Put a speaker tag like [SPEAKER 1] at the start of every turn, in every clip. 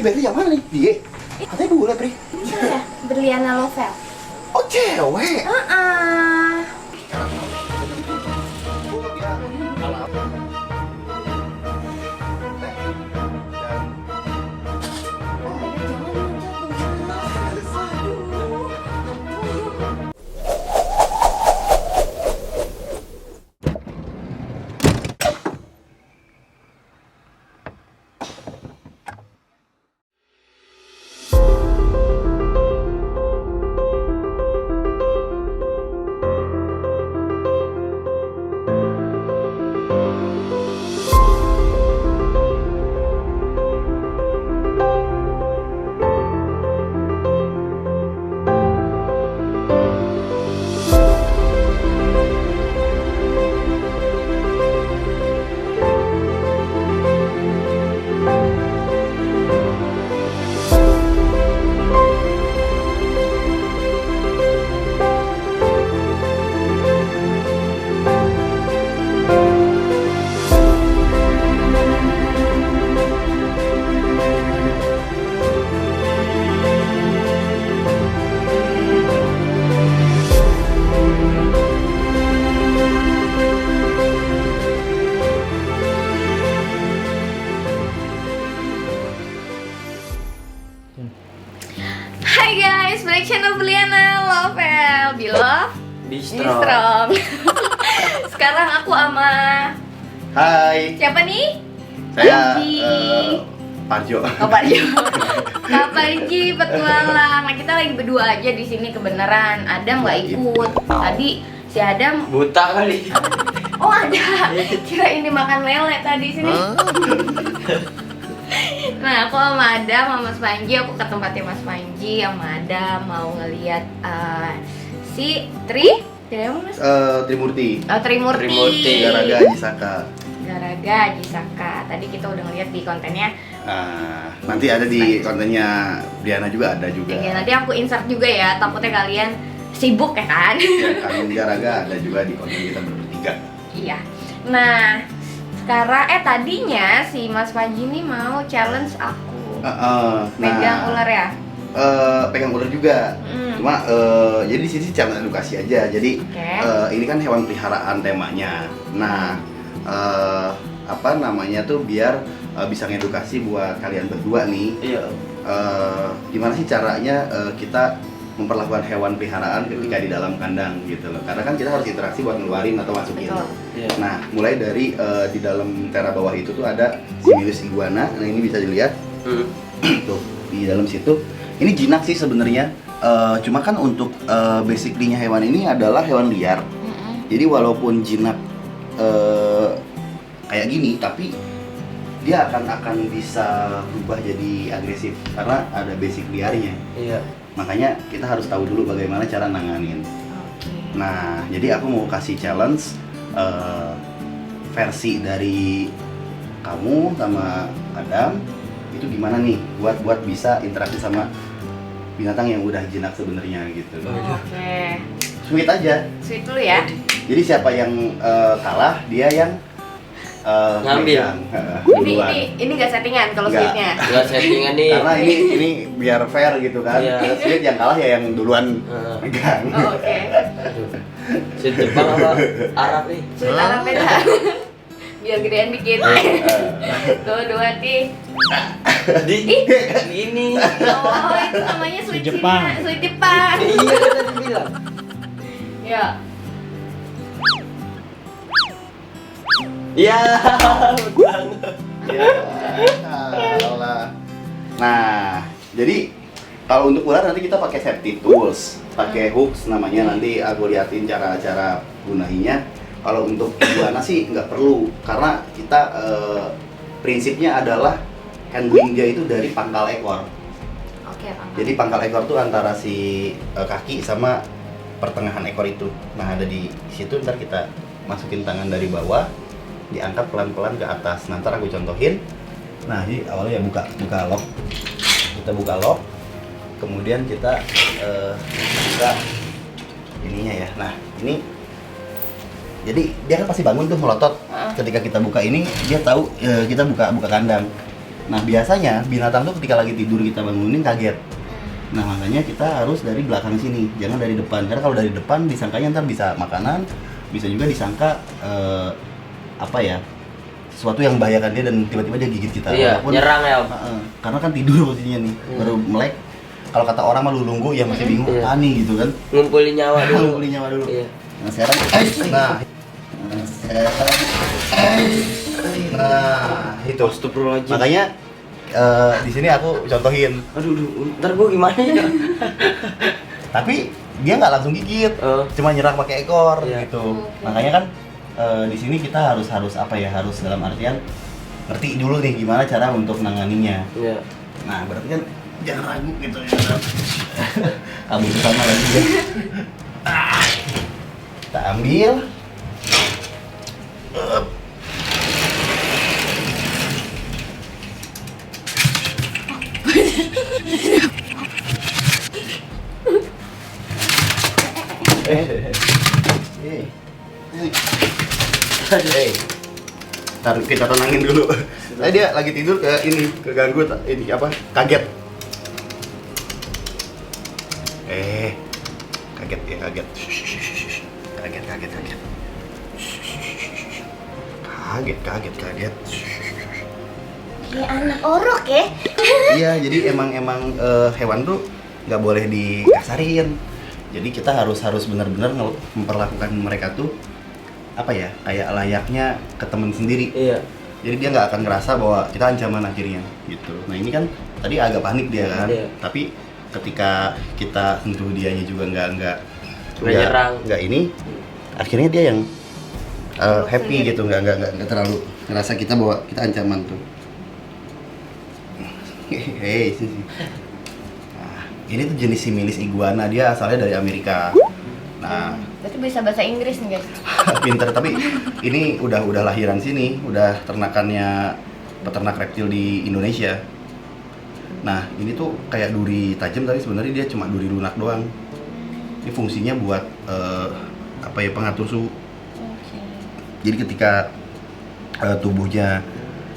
[SPEAKER 1] Berli yang mana nih? Dia? Katanya bule, Pri.
[SPEAKER 2] Iya, Berliana Lovel.
[SPEAKER 1] Oh, cewek.
[SPEAKER 2] Hai guys, balik channel Berliana Lovel. Bilove
[SPEAKER 3] Bistro.
[SPEAKER 2] Sekarang aku sama
[SPEAKER 1] Hai,
[SPEAKER 2] siapa nih?
[SPEAKER 1] saya
[SPEAKER 2] Panji.
[SPEAKER 1] Parjo.
[SPEAKER 2] Oh, Panji. Kak Panji petualang. Nah, kita lagi berdua aja di sini kebenaran. Adam nggak ikut. Tadi si Adam
[SPEAKER 3] Buta kali.
[SPEAKER 2] oh ada. Kira ini makan lele tadi sini. Nah, aku sama Adam sama Mas Panji, aku ke tempatnya Mas Panji sama Adam mau ngeliat si Mas?
[SPEAKER 1] Trimurti.
[SPEAKER 2] Oh, Trimurti.
[SPEAKER 3] Trimurti.
[SPEAKER 1] Garaga Jisaka.
[SPEAKER 2] Garaga Jisaka. Tadi kita udah ngeliat di kontennya.
[SPEAKER 1] Nanti ada di kontennya Briana juga ada juga.
[SPEAKER 2] Ya, nanti aku insert juga ya. Takutnya kalian sibuk ya kan?
[SPEAKER 1] Ya, kan Garaga ada juga di konten kita bertiga.
[SPEAKER 2] Iya. Nah, sekarang tadinya si Mas Panji ini mau challenge aku. Megang ular ya?
[SPEAKER 1] Pegang ular juga.
[SPEAKER 2] Mm.
[SPEAKER 1] Cuma jadi di sini channel edukasi aja. Jadi
[SPEAKER 2] Oke.
[SPEAKER 1] ini kan hewan peliharaan temanya. Nah, apa namanya tuh biar bisa ngedukasi buat kalian berdua nih.
[SPEAKER 3] Iya.
[SPEAKER 1] Gimana sih caranya kita memperlakukan hewan peliharaan ketika di dalam kandang gitu loh. Karena kan kita harus interaksi buat ngeluarin atau masukin.
[SPEAKER 2] Betul.
[SPEAKER 3] Iya.
[SPEAKER 1] Nah, mulai dari di dalam tera bawah itu tuh ada Similis iguana. Nah, ini bisa dilihat. Tuh, di dalam situ. Ini jinak sih sebenarnya. Cuma kan untuk basically-nya hewan ini adalah hewan liar. Jadi walaupun jinak kayak gini, tapi dia akan bisa berubah jadi agresif karena ada basic liarnya.
[SPEAKER 3] Iya.
[SPEAKER 1] Makanya kita harus tahu dulu bagaimana cara nanganin.
[SPEAKER 2] Oke.
[SPEAKER 1] Nah, jadi aku mau kasih challenge versi dari kamu sama Adam itu gimana nih buat bisa interaksi sama binatang yang udah jinak sebenarnya gitu.
[SPEAKER 2] Oke.
[SPEAKER 1] Sweet aja.
[SPEAKER 2] Sweet dulu ya.
[SPEAKER 1] Jadi siapa yang kalah dia yang
[SPEAKER 3] Ngambil.
[SPEAKER 1] megang,
[SPEAKER 2] Ini ini nggak settingan kalau
[SPEAKER 1] Nggak.
[SPEAKER 2] sweetnya.
[SPEAKER 3] Enggak settingan nih.
[SPEAKER 1] Karena ini biar fair gitu kan.
[SPEAKER 3] Iya.
[SPEAKER 1] Sweet yang kalah ya yang duluan
[SPEAKER 3] Heeh.
[SPEAKER 1] megang.
[SPEAKER 2] Oh, oke.
[SPEAKER 3] Si Jepang apa Arab nih?
[SPEAKER 2] Sweet Arab beda. Biar gedean dikit. Tuh, dua nih.
[SPEAKER 3] Di ini.
[SPEAKER 2] Oh, itu namanya sweet
[SPEAKER 4] Jepang.
[SPEAKER 2] Cina, sweet Jepang.
[SPEAKER 3] Iya kan tadi bilang.
[SPEAKER 2] Ya.
[SPEAKER 3] Iya, betul.
[SPEAKER 1] Ya, alah. Nah, jadi kalau untuk ular nanti kita pakai safety tools, pakai hooks namanya, nanti aku liatin cara-cara gunainnya. Kalau untuk iguana sih nggak perlu, karena kita prinsipnya adalah handling dia itu dari pangkal ekor.
[SPEAKER 2] Oke, paham.
[SPEAKER 1] Jadi pangkal ekor tuh antara si kaki sama pertengahan ekor itu. Nah, ada di situ, ntar kita masukin tangan dari bawah, diangkat pelan-pelan ke atas. Nah, ntar aku contohin. Nah, ini awalnya ya buka lock. Kita buka lock, kemudian kita buka ininya ya. Nah, ini jadi dia kan pasti bangun tuh melotot. Ketika kita buka ini, dia tahu kita buka kandang. Nah biasanya binatang tuh ketika lagi tidur kita bangunin kaget. Nah makanya kita harus dari belakang sini, jangan dari depan. Karena kalau dari depan disangkanya ntar bisa makanan, bisa juga disangka apa ya, sesuatu yang membahayakan dia dan tiba-tiba dia gigit kita.
[SPEAKER 3] Iya, nyerang ya.
[SPEAKER 1] Karena kan tidur posisinya nih, baru melek. Kalau kata orang mah lulunggu ya masih bingung
[SPEAKER 3] Iya.
[SPEAKER 1] apa nih gitu kan.
[SPEAKER 3] Ngumpulin nyawa dulu.
[SPEAKER 1] Ngumpulin nyawa dulu.
[SPEAKER 3] Iya.
[SPEAKER 1] Nah sekarang, nah itu.
[SPEAKER 3] Astagfirullahaladzim.
[SPEAKER 1] Makanya di sini aku contohin.
[SPEAKER 3] Aduh, ntar gua gimana ya?
[SPEAKER 1] Tapi dia nggak langsung gigit, cuma nyerang pakai ekor
[SPEAKER 3] Iya.
[SPEAKER 1] gitu. Makanya kan di sini kita harus apa ya, harus dalam artian ngerti dulu nih gimana cara untuk nanganinya.
[SPEAKER 3] Iya.
[SPEAKER 1] Nah berarti kan jangan ragu gitu ya. Kabur ke sana lagi ya. Kita ambil. Ntar kita tenangin dulu. Nah, dia lagi tidur ke ini, keganggu ini apa? Kaget. Kaget ya, kaget. Kaget.
[SPEAKER 2] Kayak anak orok ya.
[SPEAKER 1] Iya, jadi emang hewan tuh nggak boleh dikasarin. Jadi kita harus benar-benar memperlakukan mereka tuh apa ya, kayak layaknya ke temen sendiri.
[SPEAKER 3] Iya.
[SPEAKER 1] Jadi dia nggak akan ngerasa bahwa kita ancaman akhirnya gitu. Nah ini kan tadi agak panik dia kan,
[SPEAKER 3] Iya.
[SPEAKER 1] tapi ketika kita sentuh dianya juga nggak
[SPEAKER 3] nyerang.
[SPEAKER 1] nggak ini, akhirnya dia yang happy
[SPEAKER 2] Sendiri.
[SPEAKER 1] gitu, nggak terlalu ngerasa kita bahwa kita ancaman tuh. Hei, nah, ini tuh jenis similis iguana, dia asalnya dari Amerika. Nah,
[SPEAKER 2] Berarti bisa bahasa Inggris nih guys.
[SPEAKER 1] pinter, tapi ini udah lahiran sini, udah ternakannya peternak reptil di Indonesia. Nah, ini tuh kayak duri tajam, tapi sebenarnya dia cuma duri lunak doang. Ini fungsinya buat apa ya, pengatur suhu. Jadi ketika tubuhnya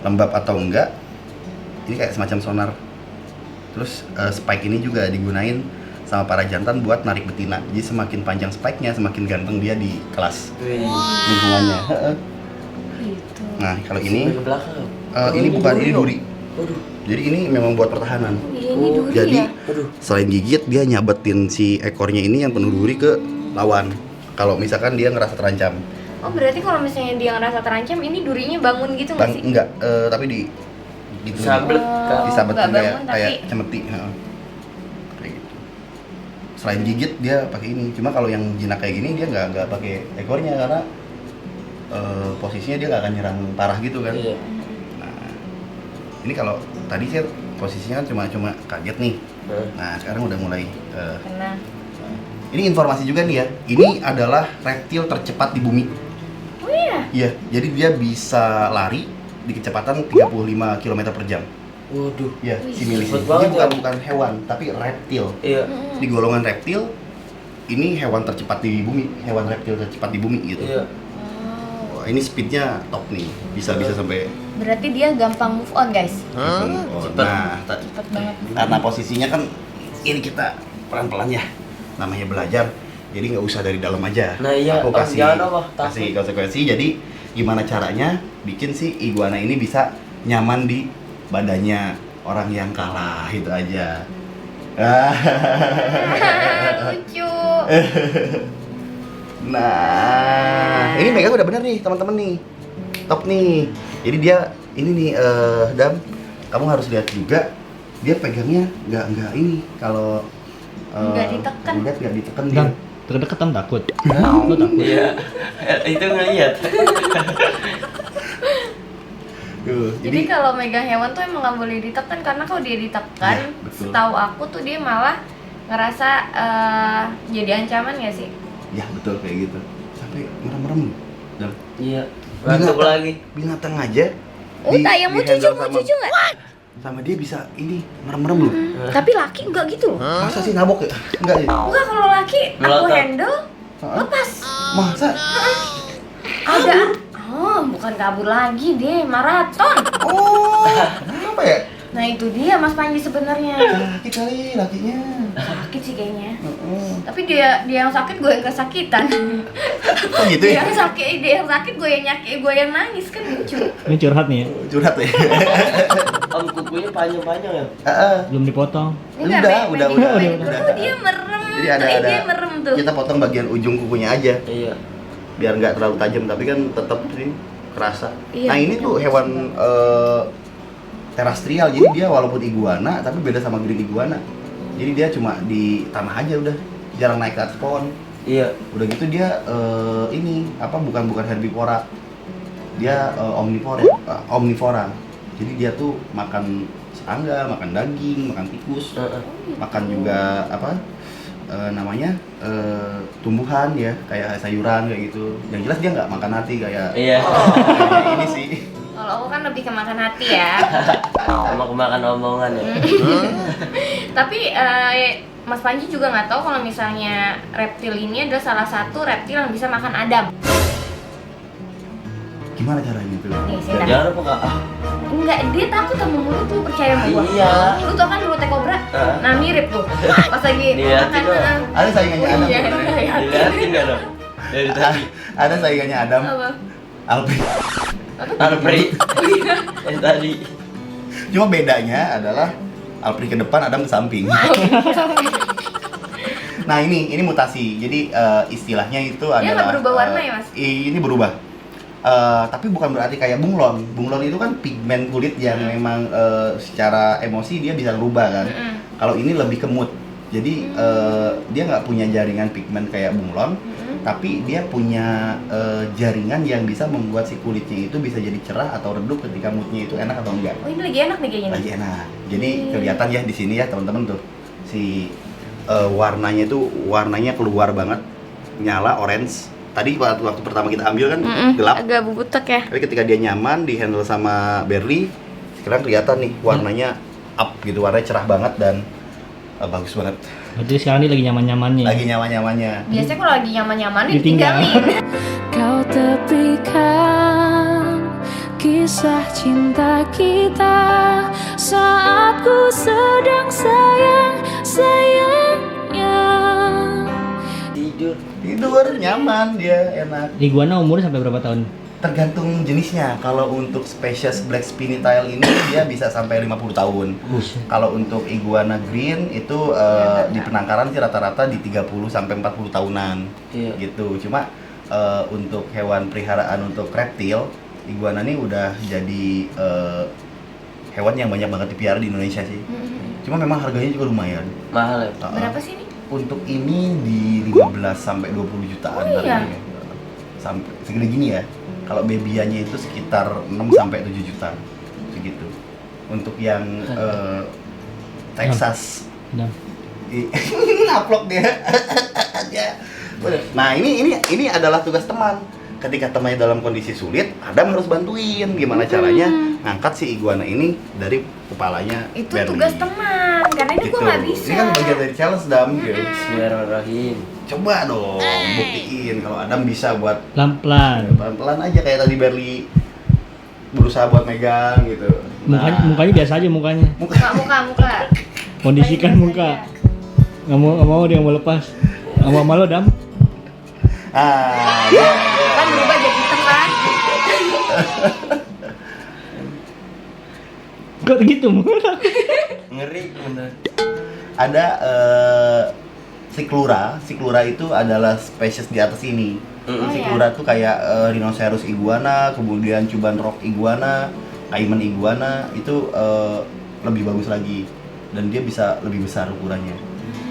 [SPEAKER 1] lembab atau enggak, ini kayak semacam sonar. Terus spike ini juga digunain sama para jantan buat narik betina. Jadi semakin panjang spike-nya, semakin ganteng dia di kelas lingkungannya.
[SPEAKER 2] Gitu.
[SPEAKER 1] Nah, kalau ini
[SPEAKER 3] Sampai ke belakang.
[SPEAKER 1] ini bukan, ini duri.
[SPEAKER 3] Waduh.
[SPEAKER 1] Jadi ini memang buat pertahanan.
[SPEAKER 2] Iya, ini duri
[SPEAKER 1] Jadi
[SPEAKER 2] ya.
[SPEAKER 3] Aduh.
[SPEAKER 1] selain gigit, dia nyabetin si ekornya ini yang penuh duri ke lawan. Kalau misalkan dia ngerasa terancam.
[SPEAKER 2] Oh berarti kalau misalnya dia ngerasa terancam, ini durinya bangun gitu nggak sih?
[SPEAKER 1] Enggak, tapi di gitu.
[SPEAKER 3] Sablet kan.
[SPEAKER 1] Disabetin
[SPEAKER 2] nggak
[SPEAKER 1] kayak
[SPEAKER 2] bangun, tapi-
[SPEAKER 1] kayak cemeti. Kayak gitu. Selain gigit dia pakai ini. Cuma kalau yang jinak kayak gini dia nggak pakai ekornya karena posisinya dia nggak akan nyerang parah gitu kan.
[SPEAKER 3] Iya.
[SPEAKER 1] Nah, ini kalau tadi sih posisinya kan cuma kaget nih. Nah sekarang udah mulai.
[SPEAKER 2] Karena
[SPEAKER 1] Ini informasi juga nih ya. Ini adalah reptil tercepat di bumi.
[SPEAKER 2] oh iya.
[SPEAKER 1] Iya, jadi dia bisa lari di kecepatan 35 km per jam.
[SPEAKER 3] Waduh.
[SPEAKER 1] Iya, similis.
[SPEAKER 3] Cepet
[SPEAKER 1] Ini
[SPEAKER 3] banget
[SPEAKER 1] bukan
[SPEAKER 3] ya.
[SPEAKER 1] bukan hewan, tapi reptil.
[SPEAKER 3] Iya.
[SPEAKER 1] Di golongan reptil, ini hewan tercepat di bumi, hewan reptil tercepat di bumi gitu.
[SPEAKER 3] Iya.
[SPEAKER 2] Oh,
[SPEAKER 1] Wah, ini speednya top nih, bisa sampai.
[SPEAKER 2] berarti dia gampang move on guys.
[SPEAKER 1] Oh,
[SPEAKER 3] Cepet.
[SPEAKER 1] nah,
[SPEAKER 2] Cepet banget.
[SPEAKER 1] karena posisinya kan ini kita pelan-pelan ya, namanya belajar. Jadi nggak usah dari dalam aja.
[SPEAKER 3] Nah, iya,
[SPEAKER 1] Aku
[SPEAKER 3] Om,
[SPEAKER 1] kasih
[SPEAKER 3] jangan apa,
[SPEAKER 1] kasih
[SPEAKER 3] takut.
[SPEAKER 1] konsekuensi. Jadi gimana caranya bikin si iguana ini bisa nyaman di badannya orang yang kalah, itu aja.
[SPEAKER 2] Lucu.
[SPEAKER 1] Nah, ini megang udah bener nih teman-teman nih, top nih. Jadi dia ini nih Dam, kamu harus lihat juga dia pegangnya nggak ini kalau
[SPEAKER 2] Nggak ditekan.
[SPEAKER 1] nggak ditekan dia.
[SPEAKER 4] Dan terdeketan takut. Lo takut.
[SPEAKER 3] Iya. Itu ngeliat.
[SPEAKER 1] Tuh,
[SPEAKER 2] Jadi kalau megang hewan tuh emang nggak boleh ditekan, karena kalau dia ditekan,
[SPEAKER 1] Iya, betul.
[SPEAKER 2] setahu aku tuh dia malah ngerasa jadi ancaman ya sih.
[SPEAKER 1] ya betul kayak gitu. Sampai merem-merem. Dam,
[SPEAKER 3] Iya. Ngantuk lagi.
[SPEAKER 1] binatang aja.
[SPEAKER 2] Oh, tayang mau cucu,
[SPEAKER 1] handle
[SPEAKER 2] mau
[SPEAKER 1] sama-
[SPEAKER 2] cucu nggak?
[SPEAKER 1] Sama dia bisa ini merem-merem loh.
[SPEAKER 2] Tapi laki enggak gitu.
[SPEAKER 1] Masa sih nabok ya? Enggak ya?
[SPEAKER 2] Enggak, kalau laki aku
[SPEAKER 3] Ngelotot.
[SPEAKER 2] handle
[SPEAKER 1] Hah?
[SPEAKER 2] lepas.
[SPEAKER 1] Masa?
[SPEAKER 2] Ada. Oh, bukan kabur lagi deh, maraton.
[SPEAKER 1] Oh, kenapa Kenapa ya?
[SPEAKER 2] Nah itu dia Mas Panji sebenarnya.
[SPEAKER 1] Sakit kali lakinya.
[SPEAKER 2] Sakit sih kayaknya.
[SPEAKER 1] Heeh.
[SPEAKER 2] Tapi dia yang sakit, gue yang kesakitan.
[SPEAKER 1] Oh gitu
[SPEAKER 2] Dia
[SPEAKER 1] ya?
[SPEAKER 2] yang sakit, gue yang nyakit, gue yang nangis kan lucu.
[SPEAKER 4] Ini curhat nih ya.
[SPEAKER 1] Curhat ya?
[SPEAKER 3] Om kukunya panjang-panjang ya?
[SPEAKER 1] Heeh.
[SPEAKER 4] Belum dipotong.
[SPEAKER 1] Udah.
[SPEAKER 2] Dia merem.
[SPEAKER 1] Jadi ada
[SPEAKER 2] Dia merem tuh.
[SPEAKER 1] kita potong bagian ujung kukunya aja
[SPEAKER 3] Iya.
[SPEAKER 1] biar nggak terlalu tajam, tapi kan tetap sih kerasa.
[SPEAKER 2] Iya,
[SPEAKER 1] Nah ini tuh hewan terestrial, jadi dia walaupun iguana tapi beda sama green iguana. Jadi dia cuma di tanah aja udah, jarang naik ke atas pohon.
[SPEAKER 3] Iya.
[SPEAKER 1] Udah gitu dia ini apa bukan herbivora, dia omnivora. Jadi dia tuh makan serangga, makan daging, makan tikus,
[SPEAKER 3] Heeh.
[SPEAKER 1] makan juga apa namanya tumbuhan ya, kayak sayuran kayak gitu. Yang jelas dia nggak makan hati kayak
[SPEAKER 3] Iya.
[SPEAKER 1] kayak ini sih.
[SPEAKER 2] Kalau aku kan lebih ke makan hati ya.
[SPEAKER 3] Sama kemakan omongan ya.
[SPEAKER 2] Tapi Mas Panji juga nggak tahu kalau misalnya reptil ini adalah salah satu reptil yang bisa makan Adam.
[SPEAKER 1] Gimana caranya tuh?
[SPEAKER 2] Nih, sini dah.
[SPEAKER 3] Jangan apa kak?
[SPEAKER 2] Enggak, dia takut sama mulut tuh, percaya sama gua.
[SPEAKER 3] Iya.
[SPEAKER 2] Lu tau kan mulutnya kobra?
[SPEAKER 3] Heeh.
[SPEAKER 2] Nah mirip tuh. Pas lagi
[SPEAKER 3] Liatin dong.
[SPEAKER 2] heeh.
[SPEAKER 1] Ada saingannya
[SPEAKER 2] Oh,
[SPEAKER 1] Adam.
[SPEAKER 2] iya,
[SPEAKER 1] sebenarnya.
[SPEAKER 2] iya.
[SPEAKER 3] Dilihatin nggak dong? Dari tadi.
[SPEAKER 1] Ada saingannya Adam,
[SPEAKER 2] Apa?
[SPEAKER 1] Alfred.
[SPEAKER 3] Alfred. Yang tadi.
[SPEAKER 1] Cuma bedanya adalah Alfred ke depan, Adam ke samping. Nah ini mutasi. Jadi istilahnya itu
[SPEAKER 2] Dia
[SPEAKER 1] adalah
[SPEAKER 2] nggak berubah warna ya, Mas?
[SPEAKER 1] Ini berubah. Tapi bukan berarti kayak bunglon. Bunglon itu kan pigmen kulit yang memang secara emosi dia bisa berubah kan.
[SPEAKER 2] Mm-mm.
[SPEAKER 1] Kalau ini lebih ke mood. Jadi dia nggak punya jaringan pigmen kayak bunglon, tapi dia punya jaringan yang bisa membuat si kulitnya itu bisa jadi cerah atau redup ketika moodnya itu enak atau enggak.
[SPEAKER 2] Oh ini lagi enak nih kayaknya. nih.
[SPEAKER 1] Lagi enak. Jadi kelihatan ya di sini ya teman-teman tuh si warnanya itu warnanya keluar banget, nyala orange. Tadi waktu pertama kita ambil kan gelap.
[SPEAKER 2] Agak bubutek ya.
[SPEAKER 1] Tapi ketika dia nyaman di handle sama Berli, sekarang kelihatan nih warnanya up gitu, warnanya cerah banget dan bagus banget.
[SPEAKER 4] Berarti sekarang ini lagi nyaman-nyamannya.
[SPEAKER 1] Lagi nyaman-nyamannya.
[SPEAKER 2] Biasanya kalau lagi nyaman-nyaman
[SPEAKER 4] Ditinggal.
[SPEAKER 2] ditinggalin.
[SPEAKER 5] Kau tepikan kisah cinta kita saat ku sedang sayang-sayangnya.
[SPEAKER 3] Tidur.
[SPEAKER 1] Nyaman dia, enak.
[SPEAKER 4] Iguana umurnya sampai berapa tahun?
[SPEAKER 1] Tergantung jenisnya. Kalau untuk spesies black spiny tail ini dia bisa sampai 50 tahun. Kalau untuk iguana green itu di penangkaran sih rata-rata di 30 sampai 40 tahunan.
[SPEAKER 3] Iya.
[SPEAKER 1] Gitu. Cuma untuk hewan peliharaan untuk reptil, iguana ini udah jadi hewan yang banyak banget dipelihara di Indonesia sih. Cuma memang harganya juga lumayan.
[SPEAKER 3] Mahal ya?
[SPEAKER 2] Berapa sih ini?
[SPEAKER 1] Untuk ini di 15 sampai 20 jutaan
[SPEAKER 2] Oh, iya?
[SPEAKER 1] harganya. Sampai segede gini ya. Kalau babyannya itu sekitar 6 sampai 7 juta. Segitu. Untuk yang Texas
[SPEAKER 4] Udah.
[SPEAKER 1] ngaplok dia. Nah, ini adalah tugas teman. Ketika temannya dalam kondisi sulit, Adam harus bantuin gimana caranya ngangkat si iguana ini dari kepalanya.
[SPEAKER 2] Itu
[SPEAKER 1] Berli.
[SPEAKER 2] tugas teman, karena ini
[SPEAKER 1] Gitu.
[SPEAKER 2] gue nggak bisa.
[SPEAKER 1] Ini kan bagian dari challenge Dam. Gitu.
[SPEAKER 3] Bismillahirrahmanirrahim.
[SPEAKER 1] Coba dong buktiin kalau Adam bisa buat
[SPEAKER 4] Pelan-pelan.
[SPEAKER 1] pelan-pelan aja kayak tadi Berli berusaha buat megang gitu.
[SPEAKER 4] Mukanya biasa aja mukanya.
[SPEAKER 2] Muka.
[SPEAKER 4] Kondisikan muka. Nggak mau dia mau lepas. Nggak mau malu Dam.
[SPEAKER 1] Dia
[SPEAKER 2] Kan berubah jadi hitam kan?
[SPEAKER 4] Kok gitu?
[SPEAKER 3] Ngeri bener.
[SPEAKER 1] ada Siklura itu adalah spesies di atas ini.
[SPEAKER 2] Oh,
[SPEAKER 1] Siklura tuh kayak rhinoceros iguana, kemudian cuban rock iguana, caiman iguana itu lebih bagus lagi dan dia bisa lebih besar ukurannya.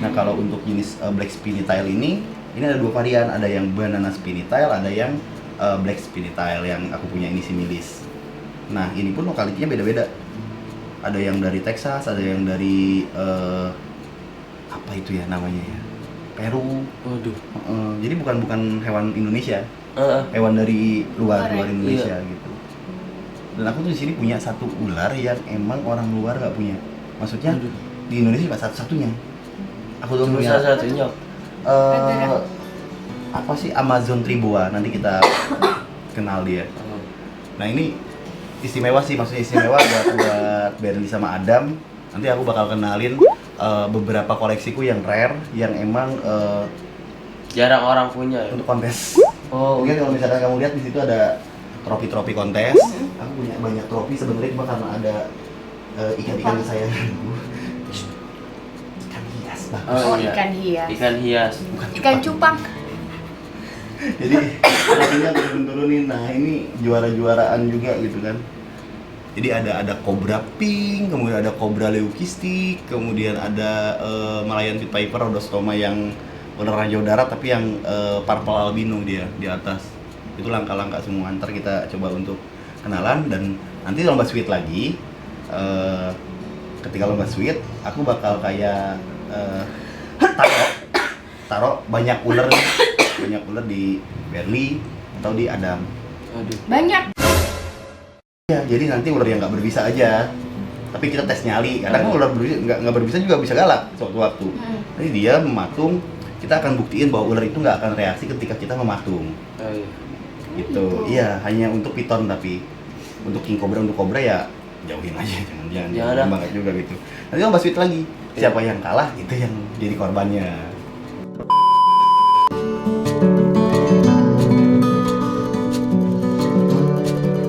[SPEAKER 1] Nah kalau untuk jenis black spiny tail ini ada dua varian, ada yang banana spiny tail, ada yang black spiny tail yang aku punya ini similis. Nah ini pun lokalitinya beda-beda. Ada yang dari Texas, ada yang dari apa itu ya namanya ya, Peru.
[SPEAKER 3] Waduh.
[SPEAKER 1] Jadi bukan hewan Indonesia,
[SPEAKER 3] Heeh.
[SPEAKER 1] hewan dari luar
[SPEAKER 2] Luar ya?
[SPEAKER 1] Indonesia gitu. Dan aku tuh di sini punya satu ular yang emang orang luar nggak punya. Maksudnya
[SPEAKER 3] Waduh.
[SPEAKER 1] di Indonesia cuma satu-satunya. Aku tuh
[SPEAKER 3] Cuma
[SPEAKER 1] punya
[SPEAKER 3] salah satunya.
[SPEAKER 1] apa sih, Amazon triboa, nanti kita kenal dia. Nah ini istimewa sih, maksudnya istimewa buat buat Berli sama Adam, nanti aku bakal kenalin beberapa koleksiku yang rare, yang emang
[SPEAKER 3] Jarang orang punya ya.
[SPEAKER 1] untuk kontes.
[SPEAKER 3] Oh,
[SPEAKER 1] Mungkin kalau misalnya kamu lihat di situ ada trofi-trofi kontes. Aku punya banyak trofi sebenarnya cuma karena ada ikan-ikan kesayanganku. Ikan hias bang.
[SPEAKER 2] Oh,
[SPEAKER 3] iya.
[SPEAKER 2] ikan hias.
[SPEAKER 3] Ikan hias.
[SPEAKER 2] Ikan cupang.
[SPEAKER 1] Jadi trofinya turun-turunin. Nah ini juara-juaraan juga gitu kan. Jadi ada kobra pink, kemudian ada kobra leukistik, kemudian ada Malayan pit viper rhodostoma yang beneran jauh darat tapi yang purple albino dia di atas. Itu langkah-langkah semua. Ntar kita coba untuk kenalan dan nanti lomba sweet lagi. Ketika lomba sweet, aku bakal kayak taruh banyak ular di Berli atau di Adam.
[SPEAKER 3] Aduh.
[SPEAKER 2] Banyak.
[SPEAKER 1] Ya, jadi nanti ular yang nggak berbisa aja. Tapi kita tes nyali. Kadang kan ular nggak berbisa juga bisa galak suatu-waktu. Jadi dia mematung. Kita akan buktiin bahwa ular itu nggak akan reaksi ketika kita mematung.
[SPEAKER 3] Oh, iya.
[SPEAKER 1] Gitu. Iya, hanya untuk piton tapi untuk king cobra untuk cobra ya jauhin aja, jangan banget juga gitu. Nanti lomba sweet lagi. Siapa yang kalah itu yang jadi korbannya.